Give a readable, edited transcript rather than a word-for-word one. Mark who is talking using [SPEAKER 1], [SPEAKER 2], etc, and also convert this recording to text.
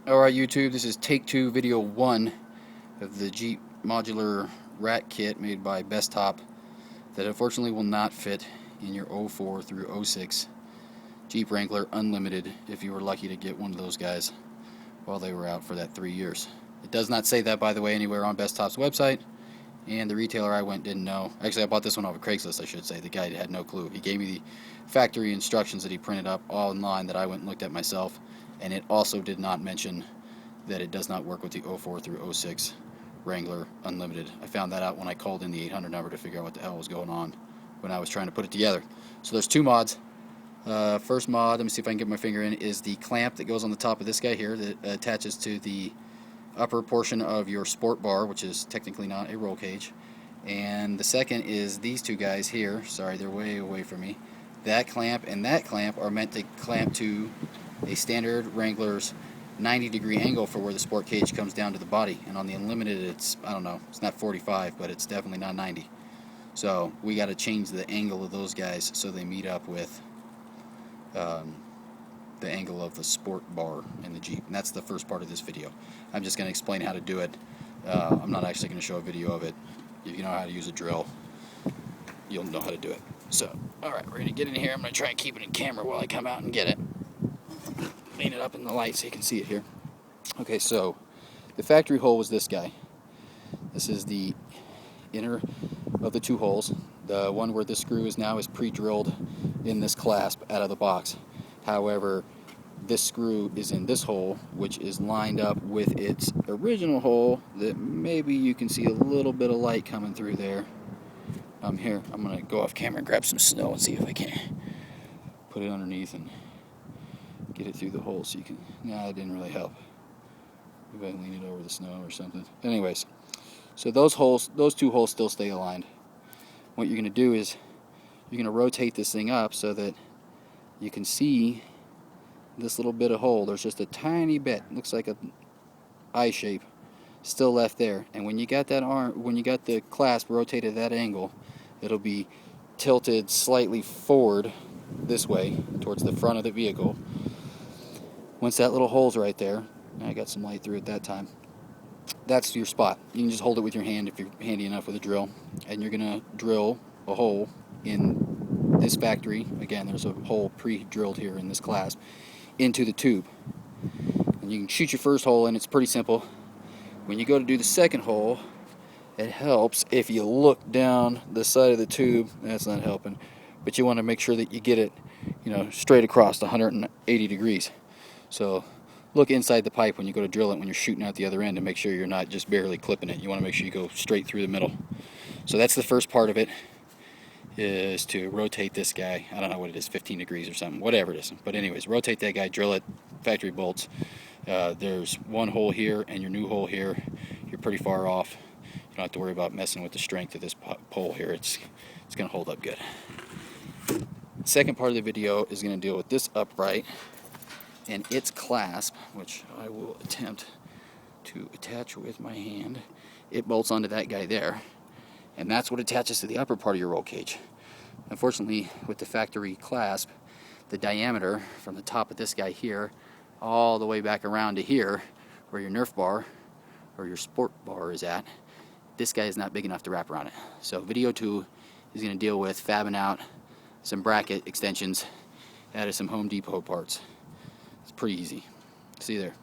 [SPEAKER 1] Alright YouTube, this is take 2 video 1 of the Jeep modular rat kit made by Bestop that unfortunately will not fit in your 04 through 06 Jeep Wrangler Unlimited if you were lucky to get one of those guys while they were out for that 3 years. It does not say that, by the way, anywhere on Bestop's website, and the retailer I went didn't know. Actually, I bought this one off of Craigslist, I should say. The guy had no clue. He gave me the factory instructions that he printed up all online that I went and looked at myself, and it also did not mention that it does not work with the 04 through 06 Wrangler Unlimited. I found that out when I called in the 800 number to figure out what the hell was going on when I was trying to put it together. So there's 2 mods. First mod, let me see if I can get my finger in, is the clamp that goes on the top of this guy here that attaches to the upper portion of your sport bar, which is technically not a roll cage. And the second is these 2 guys here. Sorry, they're way away from me. That clamp and that clamp are meant to clamp to a standard Wrangler's 90-degree angle for where the sport cage comes down to the body. And on the Unlimited, it's, I don't know, it's not 45, but it's definitely not 90. So we got to change the angle of those guys so they meet up with the angle of the sport bar in the Jeep. And that's the first part of this video. I'm just going to explain how to do it. I'm not actually going to show a video of it. If you know how to use a drill, you'll know how to do it. So, alright, we're going to get in here. I'm going to try and keep it in camera while I come out and get it. Lean it up in the light so you can see it here. Okay, so the factory hole was this guy. This is the inner of the 2 holes. The one where the screw is now is pre-drilled in this clasp out of the box. However, this screw is in this hole, which is lined up with its original hole that maybe you can see a little bit of light coming through there. Here, I'm going to go off camera and grab some snow and see if I can put it underneath and get it through the hole so you can... Nah, that didn't really help. Maybe I can lean it over the snow or something. Anyways, so those 2 holes still stay aligned. What you're going to do is you're going to rotate this thing up so that you can see this little bit of hole. There's just a tiny bit, looks like an eye shape, still left there. And when you got that when you got the clasp rotated at that angle, it'll be tilted slightly forward this way towards the front of the vehicle. Once that little hole's right there, I got some light through it that time, that's your spot. You can just hold it with your hand if you're handy enough with a drill, and you're gonna drill a hole in this factory. Again, there's a hole pre-drilled here in this clasp into the tube, and you can shoot your first hole in. It's pretty simple. When you go to do the second hole, it helps if you look down the side of the tube. That's not helping, but you want to make sure that you get it, straight across 180 degrees. So look inside the pipe when you go to drill it when you're shooting out the other end, and make sure you're not just barely clipping it. You want to make sure you go straight through the middle. So that's the first part of it, is to rotate this guy. I don't know what it is, 15 degrees or something, whatever it is. But anyways, rotate that guy, drill it, factory bolts. There's 1 hole here and your new hole here. You're pretty far off. You don't have to worry about messing with the strength of this pole here. It's going to hold up good. The second part of the video is going to deal with this upright and its clasp, which I will attempt to attach with my hand. It bolts onto that guy there, and that's what attaches to the upper part of your roll cage. Unfortunately, with the factory clasp, the diameter from the top of this guy here all the way back around to here, where your Nerf bar or your sport bar is at, this guy is not big enough to wrap around it. So video 2 is going to deal with fabbing out some bracket extensions out of some Home Depot parts. It's pretty easy. See you there.